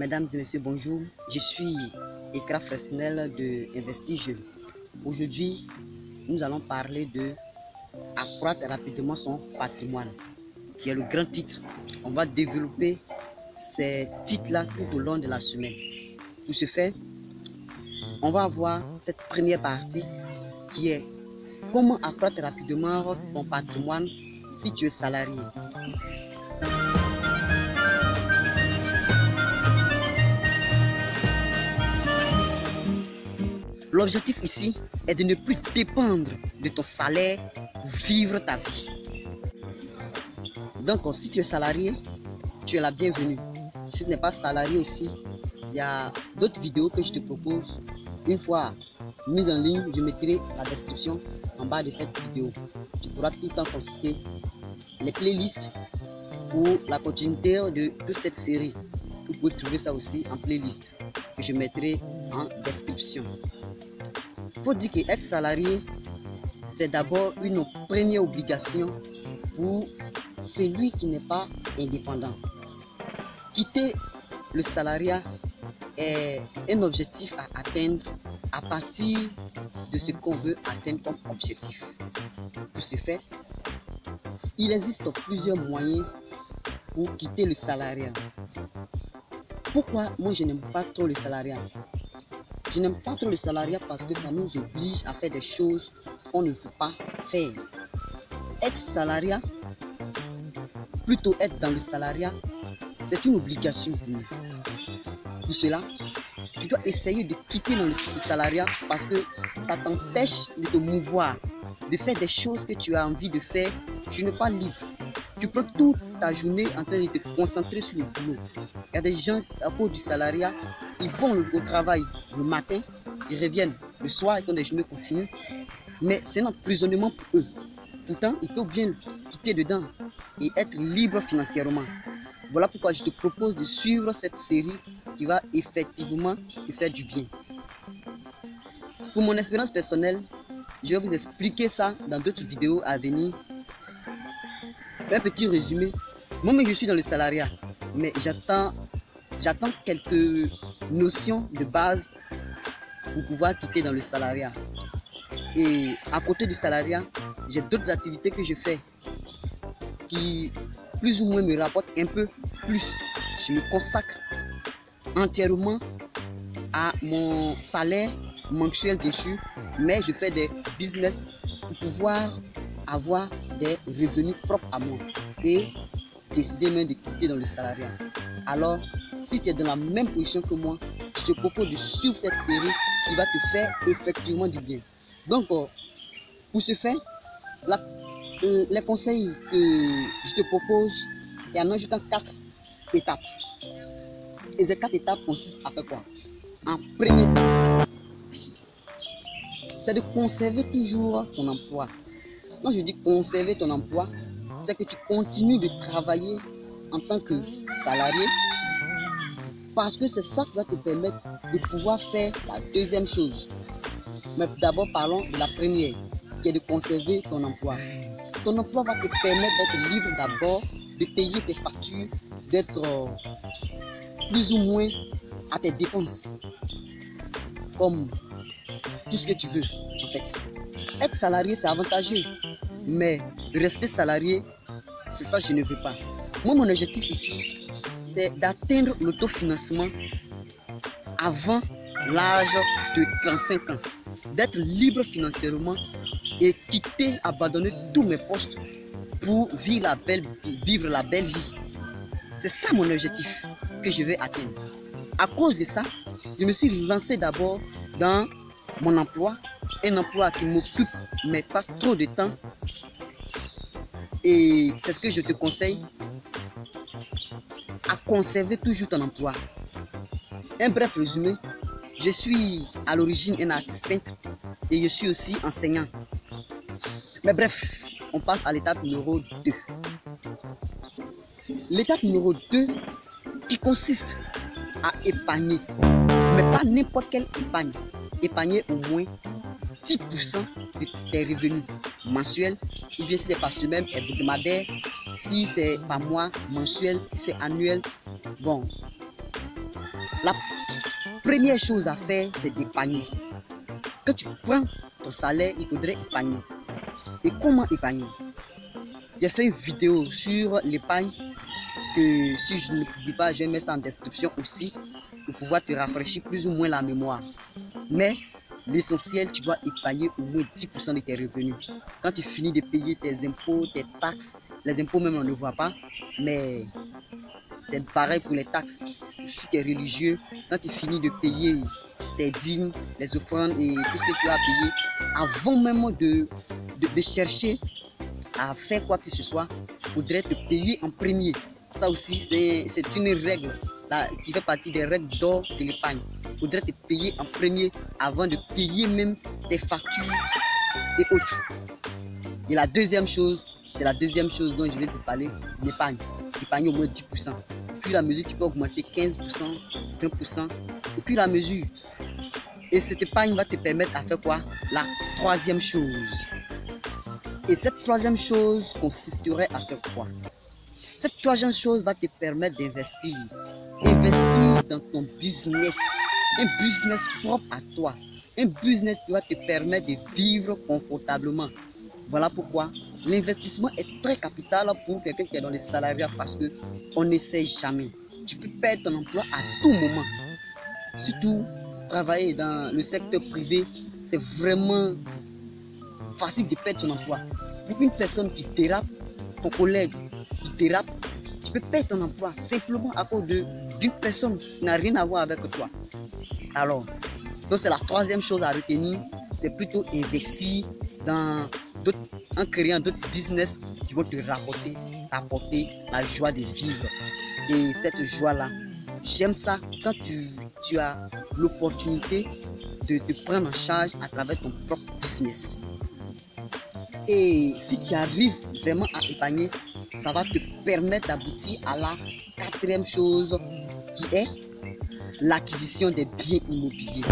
Mesdames et messieurs, bonjour. Je suis Ekra Fresnel de Investis. Aujourd'hui, nous allons parler de accroître rapidement son patrimoine, qui est le grand titre. On va développer ces titres-là tout au long de la semaine. Pour ce faire, on va avoir cette première partie qui est comment accroître rapidement ton patrimoine si tu es salarié. L'objectif ici est de ne plus dépendre de ton salaire pour vivre ta vie. Donc, si tu es salarié, tu es la bienvenue. Si tu n'es pas salarié aussi, il y a d'autres vidéos que je te propose. Une fois mise en ligne, je mettrai la description en bas de cette vidéo. Tu pourras tout le temps consulter les playlists pour la continuité de toute cette série. Vous pouvez trouver ça aussi en playlist que je mettrai en description. Il faut dire qu'être salarié, c'est d'abord une première obligation pour celui qui n'est pas indépendant. Quitter le salariat est un objectif à atteindre à partir de ce qu'on veut atteindre comme objectif. Pour ce faire, il existe plusieurs moyens pour quitter le salariat. Pourquoi moi je n'aime pas trop le salariat? Je n'aime pas trop le salariat parce que ça nous oblige à faire des choses qu'on ne veut pas faire. Être salariat, plutôt être dans le salariat, c'est une obligation pour nous. Pour cela, tu dois essayer de quitter dans ce salariat parce que ça t'empêche de te mouvoir, de faire des choses que tu as envie de faire. Tu n'es pas libre. Tu prends toute ta journée en train de te concentrer sur le boulot. Il y a des gens à cause du salariat, ils vont au travail le matin, ils reviennent le soir, ils font des journées continues. Mais c'est un emprisonnement pour eux. Pourtant, ils peuvent bien quitter dedans et être libres financièrement. Voilà pourquoi je te propose de suivre cette série qui va effectivement te faire du bien. Pour mon expérience personnelle, je vais vous expliquer ça dans d'autres vidéos à venir. Un petit résumé. Moi-même, je suis dans le salariat, mais j'attends quelques notions de base pour pouvoir quitter dans le salariat. Et à côté du salariat, j'ai d'autres activités que je fais qui plus ou moins me rapportent un peu plus. Je me consacre entièrement à mon salaire mensuel bien sûr, mais je fais des business pour pouvoir avoir des revenus propres à moi et décider même de quitter dans le salariat. Alors, si tu es dans la même position que moi, je te propose de suivre cette série qui va te faire effectivement du bien. Donc, pour ce faire, les conseils que je te propose, il y en a jusqu'à 4 étapes. Et ces 4 étapes consistent à faire quoi? En premier temps, c'est de conserver toujours ton emploi. Quand je dis conserver ton emploi, c'est que tu continues de travailler en tant que salarié parce que c'est ça qui va te permettre de pouvoir faire la deuxième chose. Mais d'abord, parlons de la première, qui est de conserver ton emploi. Ton emploi va te permettre d'être libre d'abord, de payer tes factures, d'être plus ou moins à tes dépenses, comme tout ce que tu veux en fait. Être salarié, c'est avantageux, mais rester salarié, c'est ça que je ne veux pas. Moi, mon objectif ici, c'est d'atteindre l'autofinancement avant l'âge de 35 ans, d'être libre financièrement et quitter, abandonner tous mes postes pour vivre la belle vie. C'est ça mon objectif que je vais atteindre. À cause de ça, je me suis lancé d'abord dans mon emploi, un emploi qui m'occupe mais pas trop de temps. Et c'est ce que je te conseille, à conserver toujours ton emploi. Un bref résumé, je suis à l'origine un artiste peintre et je suis aussi enseignant. Mais bref, on passe à l'étape numéro 2. L'étape numéro 2 qui consiste à épargner, mais pas n'importe quelle épargne. Épargner au moins 10% de tes revenus mensuels, ou bien si c'est par semaine, hebdomadaire, si c'est par mois, mensuel, si c'est annuel. Bon, La première chose à faire, c'est d'épargner. Quand tu prends ton salaire, il faudrait épargner. Et comment épargner? J'ai fait une vidéo sur l'épargne que si je ne publie pas, je vais mettre ça en description aussi pour pouvoir te rafraîchir plus ou moins la mémoire. Mais l'essentiel, tu dois épargner au moins 10% de tes revenus. Quand tu finis de payer tes impôts, tes taxes, les impôts même on ne voit pas, mais c'est pareil pour les taxes. Si tu es religieux, quand tu finis de payer tes dîmes, les offrandes et tout ce que tu as payé, avant même de chercher à faire quoi que ce soit, il faudrait te payer en premier. Ça aussi, c'est une règle qui fait partie des règles d'or de l'épargne. Il faudrait te payer en premier avant de payer même tes factures et autres. Et la deuxième chose, c'est la deuxième chose dont je vais te parler, l'épargne. Épargner au moins 10%. Au fur et à mesure, tu peux augmenter 15%, 20%, au fur et à mesure. Et cette épargne va te permettre à faire quoi? La troisième chose. Et cette troisième chose consisterait à faire quoi? Cette troisième chose va te permettre d'investir. Investir dans ton business. Un business propre à toi. Un business qui va te permettre de vivre confortablement. Voilà pourquoi l'investissement est très capital pour quelqu'un qui est dans le salariat parce qu'on ne sait jamais. Tu peux perdre ton emploi à tout moment. Surtout, travailler dans le secteur privé, c'est vraiment facile de perdre son emploi. Pour une personne qui dérape, ton collègue qui dérape, tu peux perdre ton emploi simplement à cause d'une personne qui n'a rien à voir avec toi. Alors, donc c'est la troisième chose à retenir, c'est plutôt investir en créant d'autres business qui vont te t'apporter la joie de vivre. Et cette joie-là, j'aime ça quand tu as l'opportunité de te prendre en charge à travers ton propre business. Et si tu arrives vraiment à épargner, ça va te permettre d'aboutir à la quatrième chose qui est l'acquisition des biens immobiliers.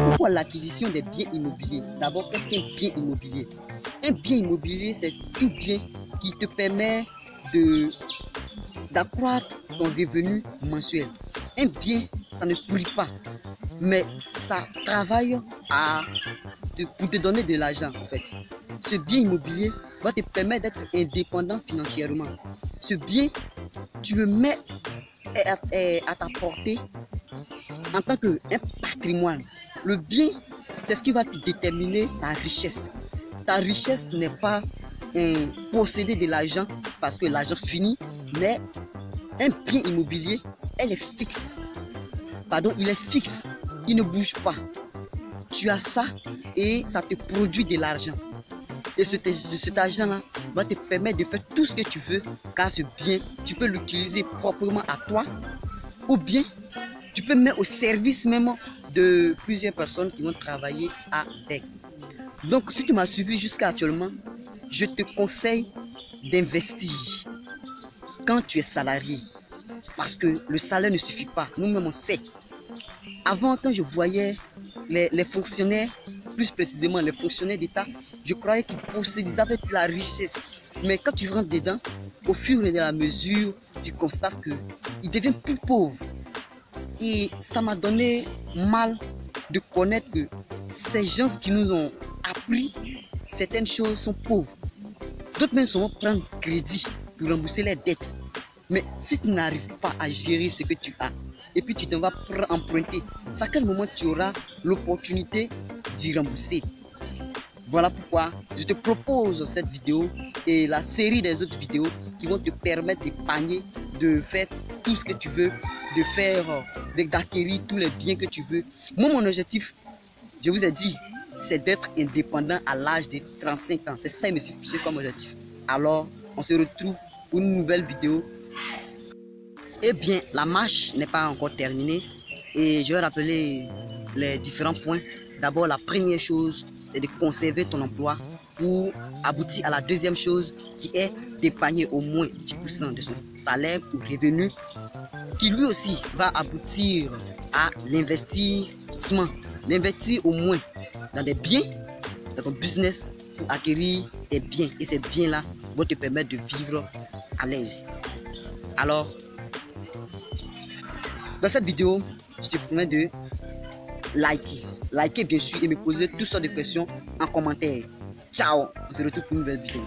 Pourquoi l'acquisition des biens immobiliers? D'abord, qu'est-ce qu'un bien immobilier? Un bien immobilier, c'est tout bien qui te permet d'accroître ton revenu mensuel. Un bien, ça ne brille pas, mais ça travaille pour te donner de l'argent en fait. Ce bien immobilier va te permettre d'être indépendant financièrement. Ce bien, tu le mets à ta portée en tant qu'un patrimoine. Le bien, c'est ce qui va te déterminer ta richesse. Ta richesse n'est pas posséder de l'argent parce que l'argent finit, mais un bien immobilier, il est fixe. Il ne bouge pas. Tu as ça et ça te produit de l'argent. Et cet argent-là va te permettre de faire tout ce que tu veux, car ce bien, tu peux l'utiliser proprement à toi, ou bien tu peux mettre au service même de plusieurs personnes qui vont travailler avec. Donc, si tu m'as suivi jusqu'à actuellement, je te conseille d'investir quand tu es salarié. Parce que le salaire ne suffit pas. Nous-mêmes, on sait. Avant, quand je voyais les fonctionnaires, plus précisément les fonctionnaires d'État, je croyais qu'ils possédaient, ils avaient de la richesse. Mais quand tu rentres dedans, au fur et à mesure, tu constates qu'ils deviennent plus pauvres. Et ça m'a donné mal de connaître que ces gens qui nous ont appris certaines choses sont pauvres. D'autres même vont prendre crédit pour rembourser les dettes. Mais si tu n'arrives pas à gérer ce que tu as, et puis tu t'en vas emprunter, c'est à quel moment tu auras l'opportunité d'y rembourser. Voilà pourquoi je te propose cette vidéo et la série des autres vidéos qui vont te permettre d'épargner, de faire tout ce que tu veux, d'acquérir tous les biens que tu veux. Moi, mon objectif, je vous ai dit, c'est d'être indépendant à l'âge de 35 ans. C'est ça qui me suffit comme objectif. Alors, on se retrouve pour une nouvelle vidéo. Eh bien, la marche n'est pas encore terminée et je vais rappeler les différents points. D'abord, la première chose, c'est de conserver ton emploi pour aboutir à la deuxième chose qui est d'épargner au moins 10% de son salaire ou revenu qui lui aussi va aboutir à l'investissement. D'investir au moins dans des biens, dans ton business pour acquérir des biens et ces biens-là vont te permettre de vivre à l'aise. Alors, dans cette vidéo, je te promets de liker. Liker bien sûr et me poser toutes sortes de questions en commentaire. Ciao, on se retrouve pour une nouvelle vidéo.